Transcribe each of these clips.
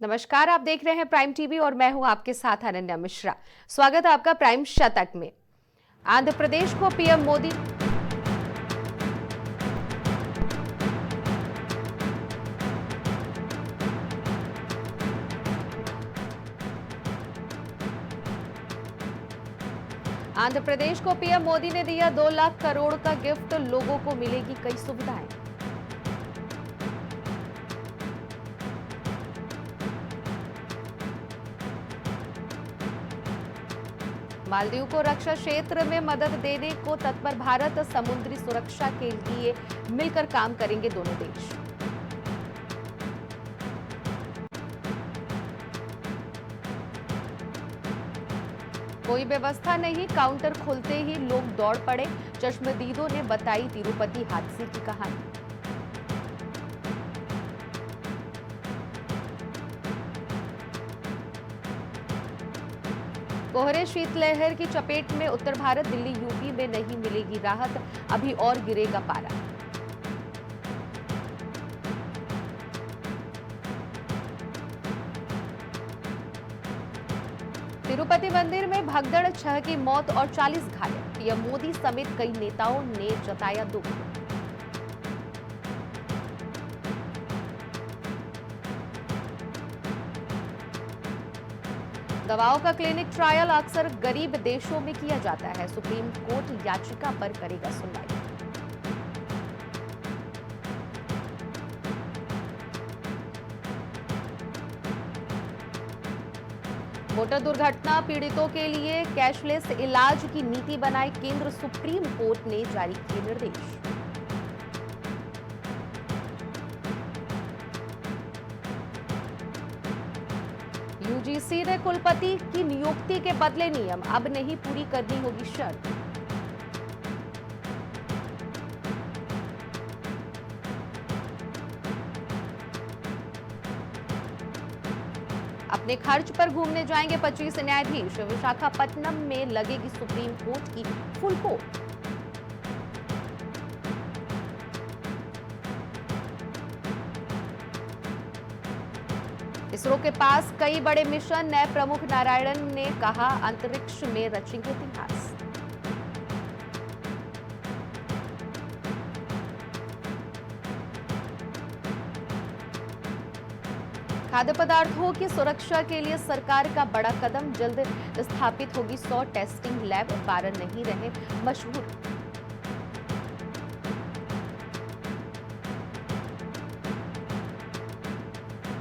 नमस्कार, आप देख रहे हैं प्राइम टीवी और मैं हूं आपके साथ अनन्या मिश्रा। स्वागत है आपका प्राइम शतक में। आंध्र प्रदेश को पीएम मोदी आंध्र प्रदेश को पीएम मोदी ने दिया 2 लाख करोड़ का गिफ्ट। लोगों को मिलेगी कई सुविधाएं। मालदीव को रक्षा क्षेत्र में मदद देने को तत्पर भारत। समुद्री सुरक्षा के लिए मिलकर काम करेंगे दोनों देश। कोई व्यवस्था नहीं, काउंटर खुलते ही लोग दौड़ पड़े। चश्मदीदों ने बताई तिरुपति हादसे की कहानी। कोहरे शीतलहर की चपेट में उत्तर भारत, दिल्ली यूपी में नहीं मिलेगी राहत। अभी और गिरेगा पारा। तिरुपति मंदिर में भगदड़, 6 की मौत और 40 घायल। पीएम मोदी समेत कई नेताओं ने जताया दुख। दवाओं का क्लिनिक ट्रायल अक्सर गरीब देशों में किया जाता है। सुप्रीम कोर्ट याचिका पर करेगा सुनवाई। मोटर दुर्घटना पीड़ितों के लिए कैशलेस इलाज की नीति बनाए केंद्र। सुप्रीम कोर्ट ने जारी किए निर्देश। यूजीसी ने कुलपति की नियुक्ति के बदले नियम। अब नहीं पूरी करनी होगी शर्त। अपने खर्च पर घूमने जाएंगे 25 न्यायाधीश। विशाखापट्टनम में लगेगी सुप्रीम कोर्ट की फुल कोर्ट। इसरो के पास कई बड़े मिशन। नए प्रमुख नारायणन ने कहा, अंतरिक्ष में रचेंगे इतिहास। खाद्य पदार्थों की सुरक्षा के लिए सरकार का बड़ा कदम। जल्द स्थापित होगी 100 टेस्टिंग लैब। 12 नहीं रहे मशहूर।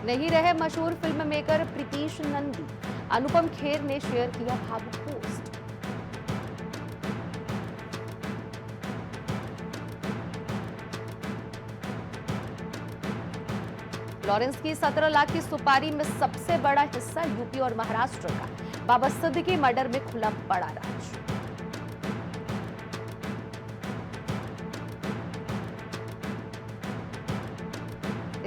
नहीं रहे मशहूर फिल्म मेकर प्रीतीश नंदी। अनुपम खेर ने शेयर किया भावुक पोस्ट। लॉरेंस की 17 लाख की सुपारी में सबसे बड़ा हिस्सा यूपी और महाराष्ट्र का। बाबा सिद्दीकी मर्डर में खुला बड़ा राज।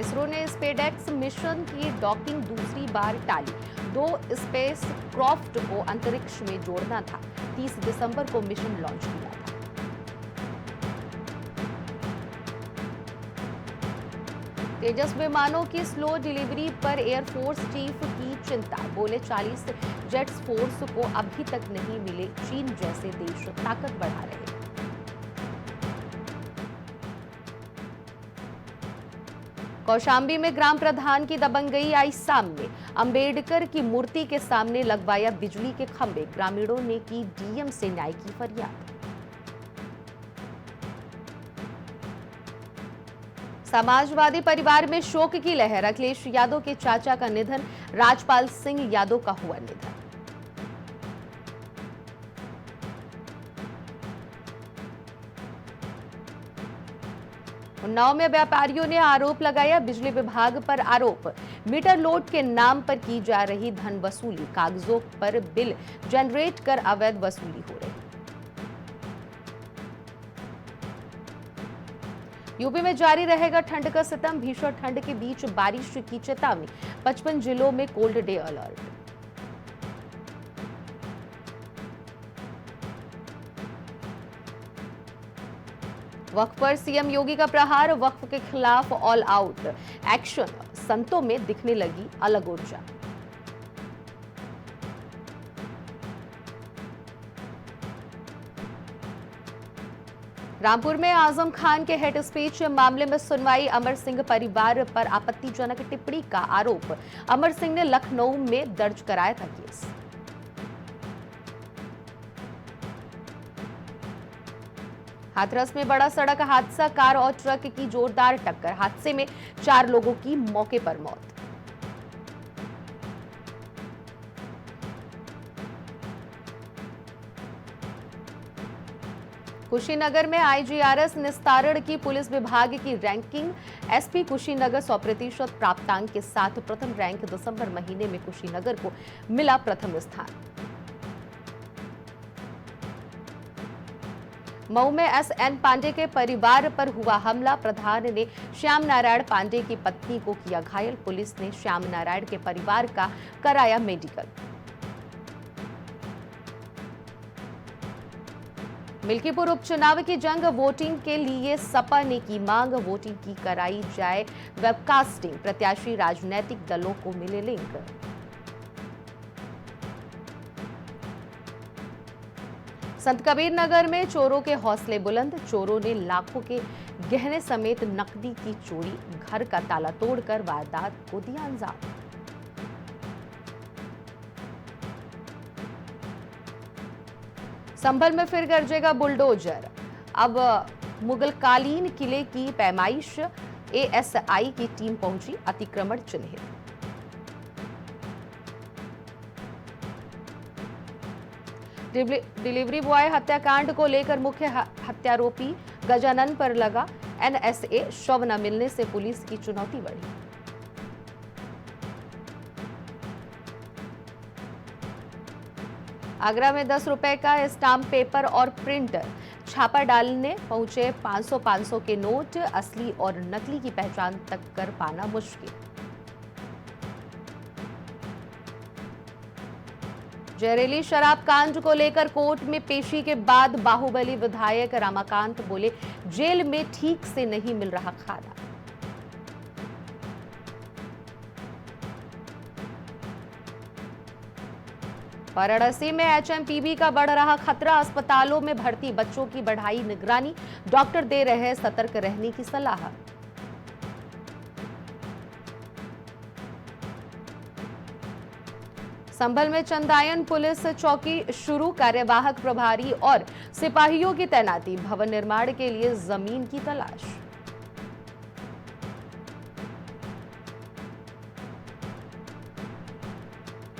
इसरो ने स्पेसएक्स मिशन की डॉकिंग दूसरी बार टाली। 2 स्पेस क्राफ्ट को अंतरिक्ष में जोड़ना था। 30 दिसंबर को मिशन लॉन्च किया था। तेजस विमानों की स्लो डिलीवरी पर एयरफोर्स चीफ की चिंता। बोले 40 जेट्स फोर्स को अभी तक नहीं मिले। चीन जैसे देश ताकत बढ़ा रहे। कौशाम्बी में ग्राम प्रधान की दबंगई आई सामने। अंबेडकर की मूर्ति के सामने लगवाया बिजली के खंभे। ग्रामीणों ने की डीएम से न्याय की फरियाद। समाजवादी परिवार में शोक की लहर। अखिलेश यादव के चाचा का निधन। राजपाल सिंह यादव का हुआ निधन। उन्नाव में व्यापारियों ने आरोप लगाया। बिजली विभाग पर आरोप, मीटर लोड के नाम पर की जा रही धन वसूली। कागजों पर बिल जनरेट कर अवैध वसूली हो रही। यूपी में जारी रहेगा ठंड का सितम। भीषण ठंड के बीच बारिश की चेतावनी। 55 जिलों में कोल्ड डे अलर्ट। वक्फ पर सीएम योगी का प्रहार। वक्फ के खिलाफ ऑल आउट एक्शन। संतों में दिखने लगी अलग ऊर्जा। रामपुर में आजम खान के हेट स्पीच मामले में सुनवाई। अमर सिंह परिवार पर आपत्तिजनक टिप्पणी का आरोप। अमर सिंह ने लखनऊ में दर्ज कराया था केस। हाथरस में बड़ा सड़क हादसा, कार और ट्रक की जोरदार टक्कर। हादसे में 4 लोगों की मौके पर मौत। कुशीनगर में आईजीआरएस निस्तारण की पुलिस विभाग की रैंकिंग। एसपी कुशीनगर 100% प्राप्तांक के साथ प्रथम रैंक। दिसंबर महीने में कुशीनगर को मिला प्रथम स्थान। मऊ में एसएन पांडे के परिवार पर हुआ हमला। प्रधान ने श्याम नारायण पांडे की पत्नी को किया घायल। पुलिस ने श्याम नारायण के परिवार का कराया मेडिकल। मिल्कीपुर उपचुनाव की जंग, वोटिंग के लिए सपा ने की मांग। वोटिंग की कराई जाए वेबकास्टिंग। प्रत्याशी राजनीतिक दलों को मिले लिंक। संत कबीर नगर में चोरों के हौसले बुलंद। चोरों ने लाखों के गहने समेत नकदी की चोरी। घर का ताला तोड़कर वारदात को दिया अंजाम। संभल में फिर गरजेगा बुलडोजर। अब मुगलकालीन किले की पैमाइश। एएसआई की टीम पहुंची, अतिक्रमण चिन्हित। डिलीवरी बॉय हत्याकांड को लेकर मुख्य हत्यारोपी गजानन पर लगा एनएसए। शव न मिलने से पुलिस की चुनौती बढ़ी। आगरा में 10 रुपए का स्टाम्प पेपर और प्रिंटर। छापा डालने पहुंचे 500 के नोट। असली और नकली की पहचान तक कर पाना मुश्किल। जहरीली शराब कांड को लेकर कोर्ट में पेशी के बाद बाहुबली विधायक रामाकांत बोले, जेल में ठीक से नहीं मिल रहा खाना। वाराणसी में एचएमपीवी का बढ़ रहा खतरा। अस्पतालों में भर्ती बच्चों की बढ़ाई निगरानी। डॉक्टर दे रहे हैं सतर्क रहने की सलाह। संभल में चंदायन पुलिस चौकी शुरू। कार्यवाहक प्रभारी और सिपाहियों की तैनाती। भवन निर्माण के लिए जमीन की तलाश।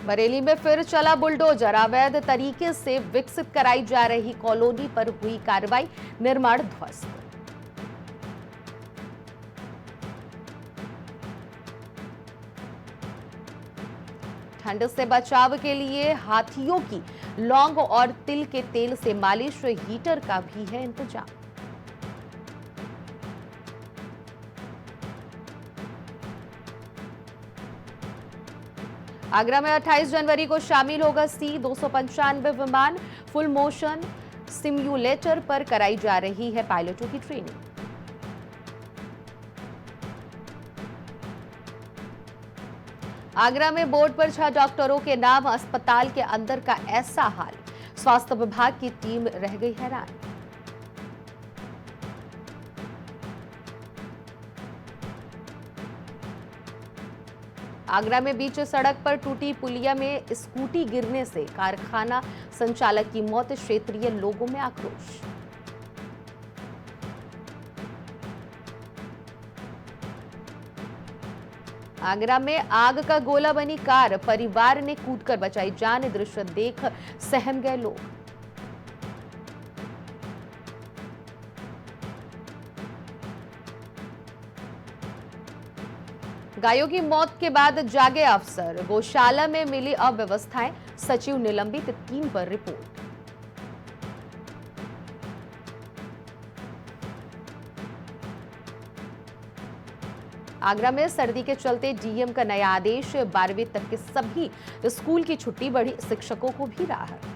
बरेली में फिर चला बुलडोजर। अवैध तरीके से विकसित कराई जा रही कॉलोनी पर हुई कार्रवाई। निर्माण ध्वस्त। ठंड से बचाव के लिए हाथियों की लौंग और तिल के तेल से मालिश। हीटर का भी है इंतजाम। आगरा में 28 जनवरी को शामिल होगा C-295 विमान। फुल मोशन सिम्युलेटर पर कराई जा रही है पायलटों की ट्रेनिंग। आगरा में बोर्ड पर 6 डॉक्टरों के नाम। अस्पताल के अंदर का ऐसा हाल, स्वास्थ्य विभाग की टीम रह गई हैरान। आगरा में बीच सड़क पर टूटी पुलिया में स्कूटी गिरने से कारखाना संचालक की मौत। क्षेत्रीय लोगों में आक्रोश। आगरा में आग का गोला बनी कार। परिवार ने कूदकर बचाई जान। दृश्य देख सहम गए लोग। गायों की मौत के बाद जागे अफसर। गौशाला में मिली अव्यवस्थाएं। सचिव निलंबित, 3 पर रिपोर्ट। आगरा में सर्दी के चलते डीएम का नया आदेश। 12वीं तक के सभी स्कूल की छुट्टी। बढ़ी शिक्षकों को भी राहत।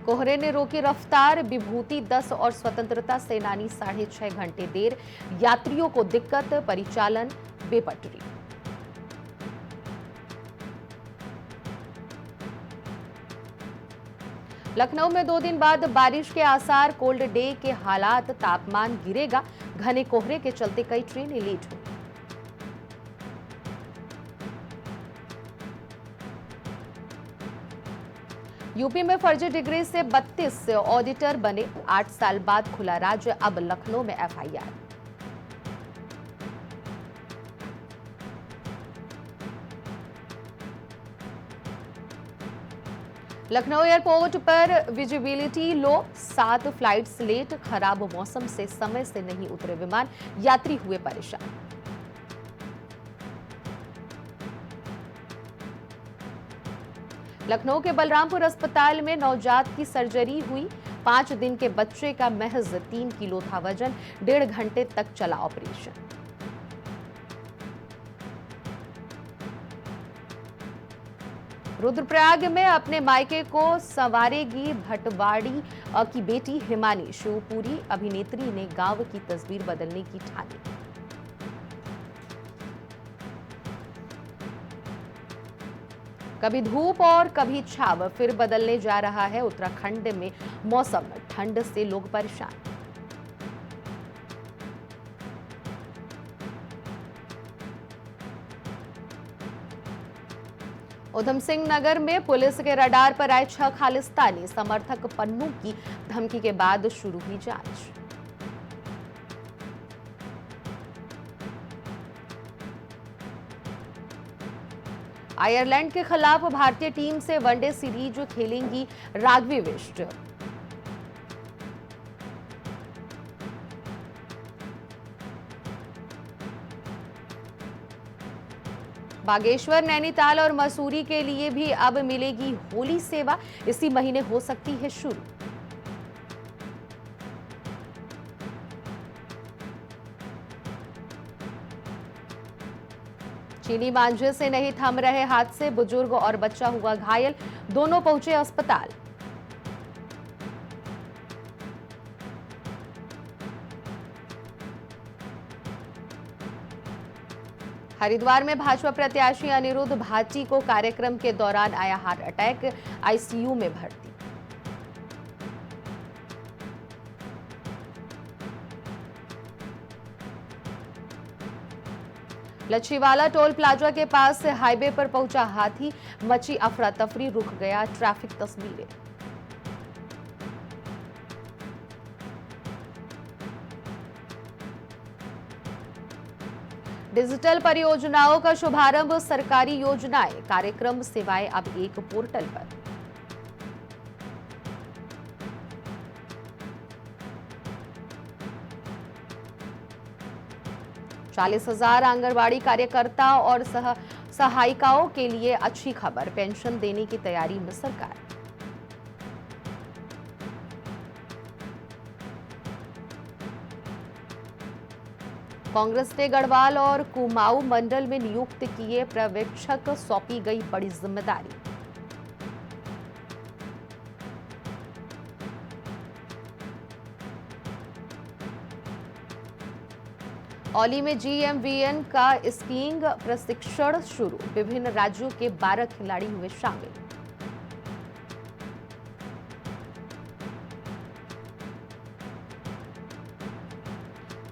कोहरे ने रोकी रफ्तार, विभूति 10 और स्वतंत्रता सेनानी 6.5 घंटे देर, यात्रियों को दिक्कत, परिचालन बेपटरी। लखनऊ में 2 दिन बाद बारिश के आसार, कोल्ड डे के हालात, तापमान गिरेगा, घने कोहरे के चलते कई ट्रेनें लेट हुई। यूपी में फर्जी डिग्री से 32 ऑडिटर बने, 8 साल बाद खुला राज्य, अब लखनऊ में एफआईआर। लखनऊ एयरपोर्ट पर विजिबिलिटी लो, 7 फ्लाइट्स लेट, खराब मौसम से समय से नहीं उतरे विमान, यात्री हुए परेशान। लखनऊ के बलरामपुर अस्पताल में नवजात की सर्जरी हुई, 5 दिन के बच्चे का महज 3 किलो था वजन, 1.5 घंटे तक चला ऑपरेशन। रुद्रप्रयाग में अपने मायके को संवारेगी भटवाड़ी की बेटी हिमानी, शिवपुरी अभिनेत्री ने गांव की तस्वीर बदलने की ठानी। कभी धूप और कभी छाव, फिर बदलने जा रहा है उत्तराखंड में मौसम, ठंड से लोग परेशान। उधम सिंह नगर में पुलिस के रडार पर आए 6 खालिस्तानी समर्थक, पन्नू की धमकी के बाद शुरू हुई जांच। आयरलैंड के खिलाफ भारतीय टीम से वनडे सीरीज खेलेंगी राघवी बिष्ट। बागेश्वर, नैनीताल और मसूरी के लिए भी अब मिलेगी होली सेवा, इसी महीने हो सकती है शुरू। चीनी मांझे से नहीं थम रहे हादसे, बुजुर्ग और बच्चा हुआ घायल, दोनों पहुंचे अस्पताल। हरिद्वार में भाजपा प्रत्याशी अनिरुद्ध भाटी को कार्यक्रम के दौरान आया हार्ट अटैक, आईसीयू में भर्ती। लच्छीवाला टोल प्लाजा के पास से हाईवे पर पहुंचा हाथी, मची अफरा तफरी, रुक गया ट्रैफिक। तस्वीरें। डिजिटल परियोजनाओं का शुभारंभ, सरकारी योजनाएं, कार्यक्रम, सेवाएं अब एक पोर्टल पर। ₹40,000 आंगनबाड़ी कार्यकर्ता और सहायिकाओं के लिए अच्छी खबर, पेंशन देने की तैयारी में सरकार। कांग्रेस ने गढ़वाल और कुमाऊं मंडल में नियुक्त किए पर्यवेक्षक, सौंपी गई बड़ी जिम्मेदारी। औली में GMVN का स्कीइंग प्रशिक्षण शुरू, विभिन्न राज्यों के 12 खिलाड़ी हुए शामिल।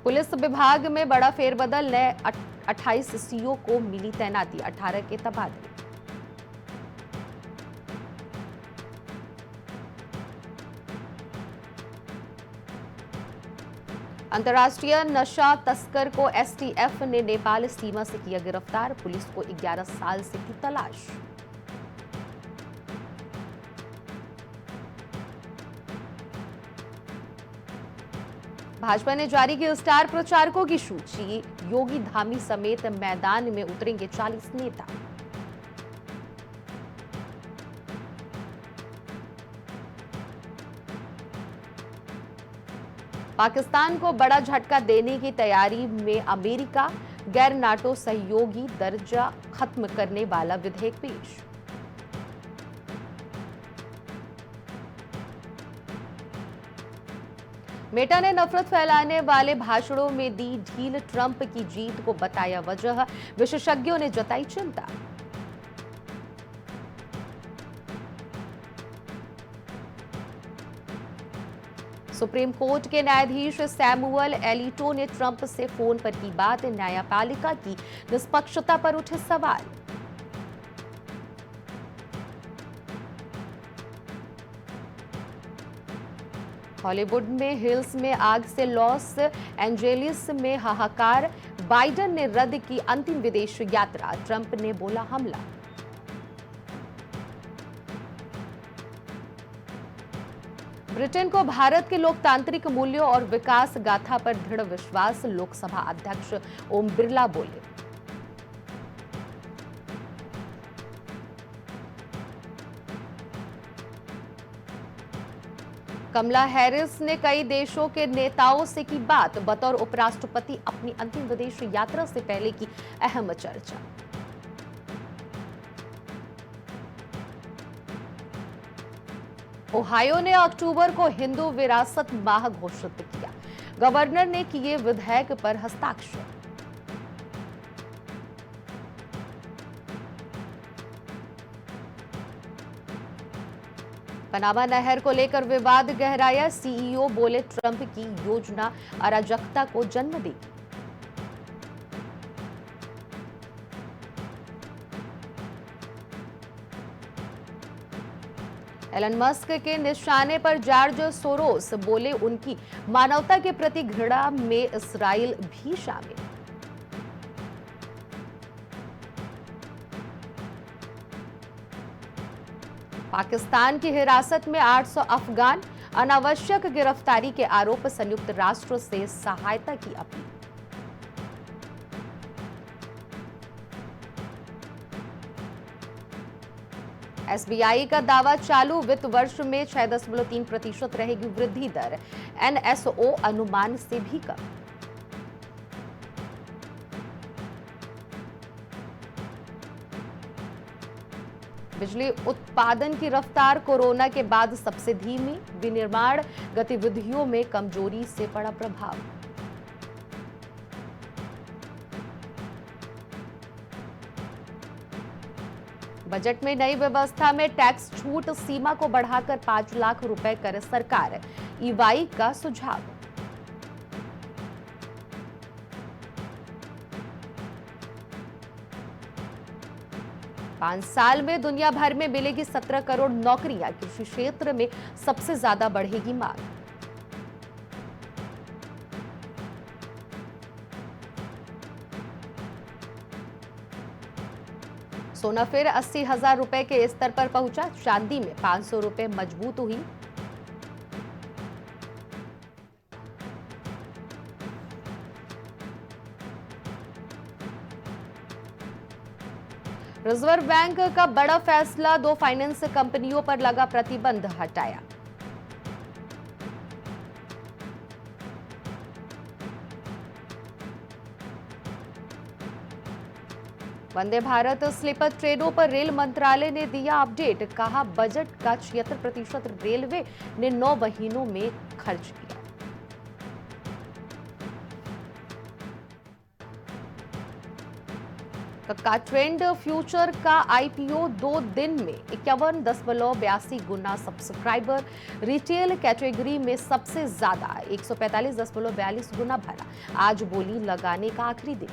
पुलिस विभाग में बड़ा फेरबदल, नए 28 CO को मिली तैनाती, 18 के तबादले। अंतर्राष्ट्रीय नशा तस्कर को STF ने नेपाल सीमा से किया गिरफ्तार, पुलिस को 11 साल से की तलाश। भाजपा ने जारी की स्टार प्रचारकों की सूची, योगी धामी समेत मैदान में उतरेंगे 40 नेता। पाकिस्तान को बड़ा झटका देने की तैयारी में अमेरिका, गैर नाटो सहयोगी दर्जा खत्म करने वाला विधेयक पेश। मेटा ने नफरत फैलाने वाले भाषणों में दी ढील, ट्रंप की जीत को बताया वजह, विशेषज्ञों ने जताई चिंता। सुप्रीम कोर्ट के न्यायाधीश सैमुअल एलिटो ने ट्रंप से फोन पर की बात, न्यायपालिका की निष्पक्षता पर उठे सवाल। हॉलीवुड में हिल्स में आग से लॉस एंजेलिस में हाहाकार, बाइडेन ने रद्द की अंतिम विदेश यात्रा, ट्रंप ने बोला हमला। ब्रिटेन को भारत के लोकतांत्रिक मूल्यों और विकास गाथा पर दृढ़ विश्वास, लोकसभा अध्यक्ष ओम बिरला बोले। कमला हैरिस ने कई देशों के नेताओं से की बात, बतौर उपराष्ट्रपति अपनी अंतिम विदेश यात्रा से पहले की अहम चर्चा। ओहायो ने अक्टूबर को हिंदू विरासत माह घोषित किया, गवर्नर ने किए विधेयक पर हस्ताक्षर। पनामा नहर को लेकर विवाद गहराया, सीईओ बोले ट्रंप की योजना अराजकता को जन्म देगी। एलन मस्क के निशाने पर जॉर्ज सोरोस, बोले उनकी मानवता के प्रति घृणा में इस्राइल भी शामिल। पाकिस्तान की हिरासत में 800 अफगान, अनावश्यक गिरफ्तारी के आरोप, संयुक्त राष्ट्र से सहायता की अपील। एसबीआई का दावा, चालू वित्त वर्ष में 6.3% रहेगी वृद्धि दर, एनएसओ अनुमान से भी कम। बिजली उत्पादन की रफ्तार कोरोना के बाद सबसे धीमी, विनिर्माण गतिविधियों में कमजोरी से पड़ा प्रभाव। बजट में नई व्यवस्था में टैक्स छूट सीमा को बढ़ाकर 5 लाख रुपए करे सरकार, ईवाई का सुझाव। पांच साल में दुनिया भर में मिलेगी 17 करोड़ नौकरियां, कृषि क्षेत्र में सबसे ज्यादा बढ़ेगी मांग। सोना फिर 80,000 रुपए के स्तर पर पहुंचा, चांदी में 500 रुपए मजबूत हुई। रिजर्व बैंक का बड़ा फैसला, 2 फाइनेंस कंपनियों पर लगा प्रतिबंध हटाया। वंदे भारत स्लीपर ट्रेनों पर रेल मंत्रालय ने दिया अपडेट, कहा बजट का 76% रेलवे ने 9 महीनों में खर्च किया। का ट्रेंड फ्यूचर का आईपीओ 2 दिन में 51.82 गुना सब्सक्राइबर, रिटेल कैटेगरी में सबसे ज्यादा 145.42 गुना भरा, आज बोली लगाने का आखिरी दिन।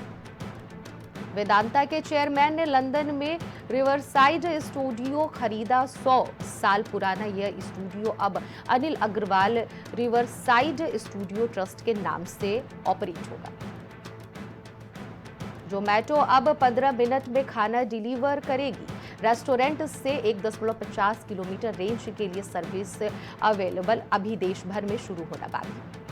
वेदांता के चेयरमैन ने लंदन में रिवरसाइड स्टूडियो खरीदा, 100 साल पुराना यह स्टूडियो अब Anil Agarwal riverside studio trust के नाम से ऑपरेट होगा। जोमैटो अब 15 मिनट में खाना डिलीवर करेगी, रेस्टोरेंट से 1.50 किलोमीटर रेंज के लिए सर्विस अवेलेबल, अभी देश भर में शुरू होना बाकी।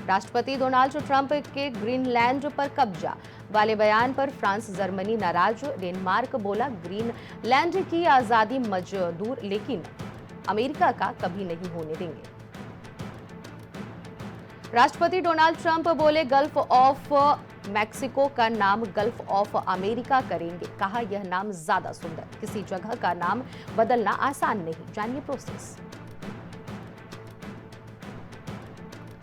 राष्ट्रपति डोनाल्ड ट्रंप के ग्रीनलैंड पर कब्जा वाले बयान पर फ्रांस जर्मनी नाराज, डेनमार्क बोला ग्रीनलैंड की आजादी मंजूर, लेकिन अमेरिका का कभी नहीं होने देंगे। राष्ट्रपति डोनाल्ड ट्रंप बोले गल्फ ऑफ मैक्सिको का नाम गल्फ ऑफ अमेरिका करेंगे, कहा यह नाम ज्यादा सुंदर, किसी जगह का नाम बदलना आसान नहीं, जानिए प्रोसेस।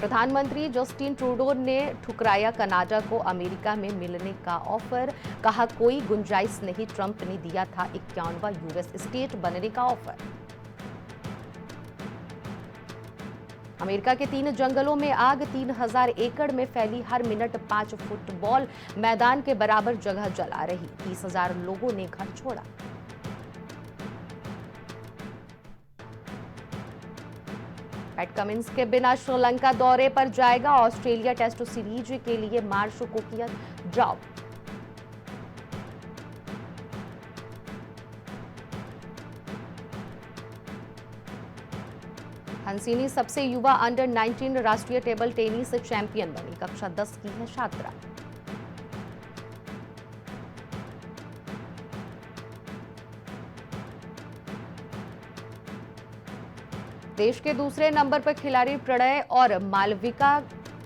प्रधानमंत्री जस्टिन ट्रूडो ने ठुकराया कनाडा को अमेरिका में मिलने का ऑफर, कहा कोई गुंजाइश नहीं, ट्रंप ने दिया था 51वां यूएस स्टेट बनने का ऑफर। अमेरिका के 3 जंगलों में आग, 3000 एकड़ में फैली, हर मिनट 5 फुटबॉल मैदान के बराबर जगह जला रही, 30,000 लोगों ने घर छोड़ा। पैट कमिंस के बिना श्रीलंका दौरे पर जाएगा, ऑस्ट्रेलिया टेस्ट सीरीज के लिए मार्श को किया ड्रॉप। हंसिनी सबसे युवा अंडर 19 राष्ट्रीय टेबल टेनिस चैंपियन बनी, कक्षा 10 की है छात्रा। देश के दूसरे नंबर पर खिलाड़ी प्रणय और मालविका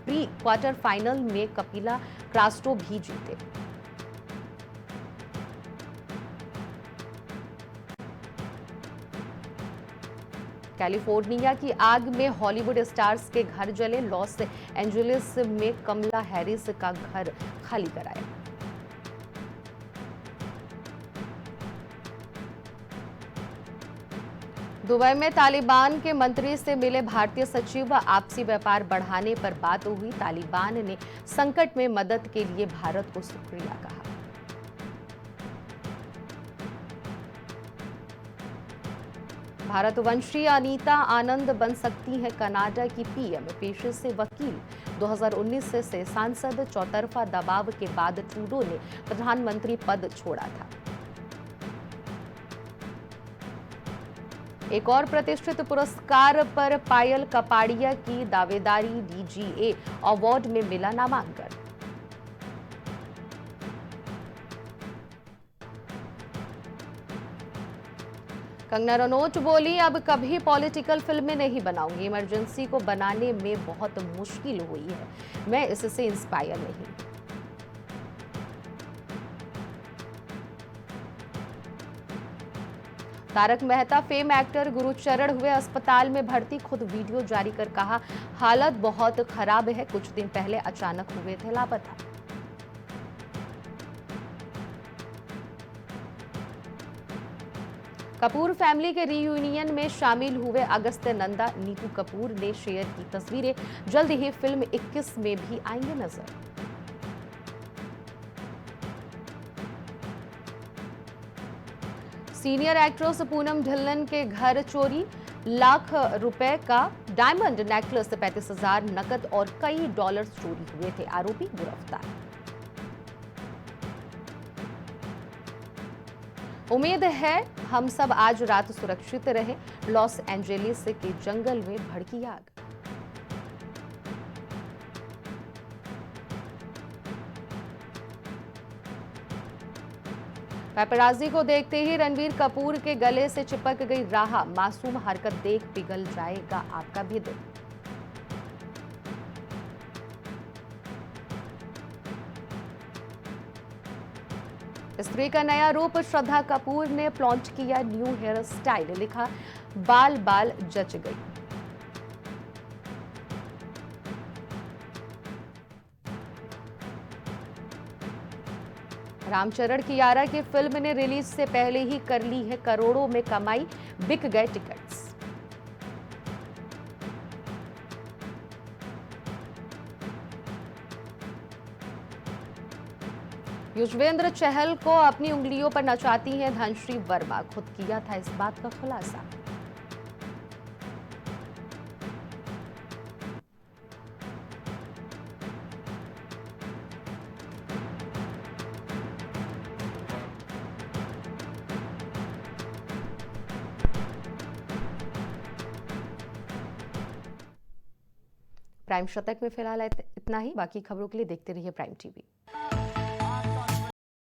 प्री क्वार्टर फाइनल में कपिला क्रास्टो भी जीते। कैलिफोर्निया की आग में हॉलीवुड स्टार्स के घर जले, लॉस एंजलिस में कमला हैरिस का घर खाली कराया। दुबई में तालिबान के मंत्री से मिले भारतीय सचिव, आपसी व्यापार बढ़ाने पर बात हुई। तालिबान ने संकट में मदद के लिए भारत को शुक्रिया कहा। भारतवंशी अनीता आनंद बन सकती है कनाडा की पीएम, पेशे से वकील, 2019 से सांसद, चौतरफा दबाव के बाद ट्रूडो ने प्रधानमंत्री पद छोड़ा था। एक और प्रतिष्ठित पुरस्कार पर पायल कपाड़िया की दावेदारी, डीजीए अवार्ड में मिला नामांकन। कंगना रनौत बोली, अब कभी पॉलिटिकल फिल्में नहीं बनाऊंगी, इमरजेंसी को बनाने में बहुत मुश्किल हुई है, मैं इससे इंस्पायर नहीं। तारक मेहता फेम एक्टर गुरुचरण हुए अस्पताल में भर्ती, खुद वीडियो जारी कर कहा हालत बहुत खराब है, कुछ दिन पहले अचानक हुए थे लापता। कपूर फैमिली के रीयूनियन में शामिल हुए अगस्त्य नंदा, नीतू कपूर ने शेयर की तस्वीरें, जल्द ही फिल्म 21 में भी आएंगे नजर। सीनियर एक्ट्रेस पूनम ढिल्लन के घर चोरी, लाख रुपए का डायमंड नेकलेस, 35,000 नकद और कई डॉलर्स चोरी हुए थे, आरोपी गिरफ्तार। उम्मीद है हम सब आज रात सुरक्षित रहे, लॉस एंजेलिस के जंगल में भड़की आग। पैपराजी को देखते ही रणबीर कपूर के गले से चिपक गई राह, मासूम हरकत देख पिघल जाएगा आपका भी दिल। स्त्री का नया रूप, श्रद्धा कपूर ने लॉन्च किया न्यू हेयर स्टाइल, लिखा बाल बाल जच गई। रामचरण कियारा की फिल्म ने रिलीज से पहले ही कर ली है करोड़ों में कमाई, बिक गए टिकट्स। युजवेंद्र चहल को अपनी उंगलियों पर नचाती हैं धनश्री वर्मा, खुद किया था इस बात का खुलासा। प्राइम शतक में फिलहाल इतना ही, बाकी खबरों के लिए देखते रहिए प्राइम टीवी।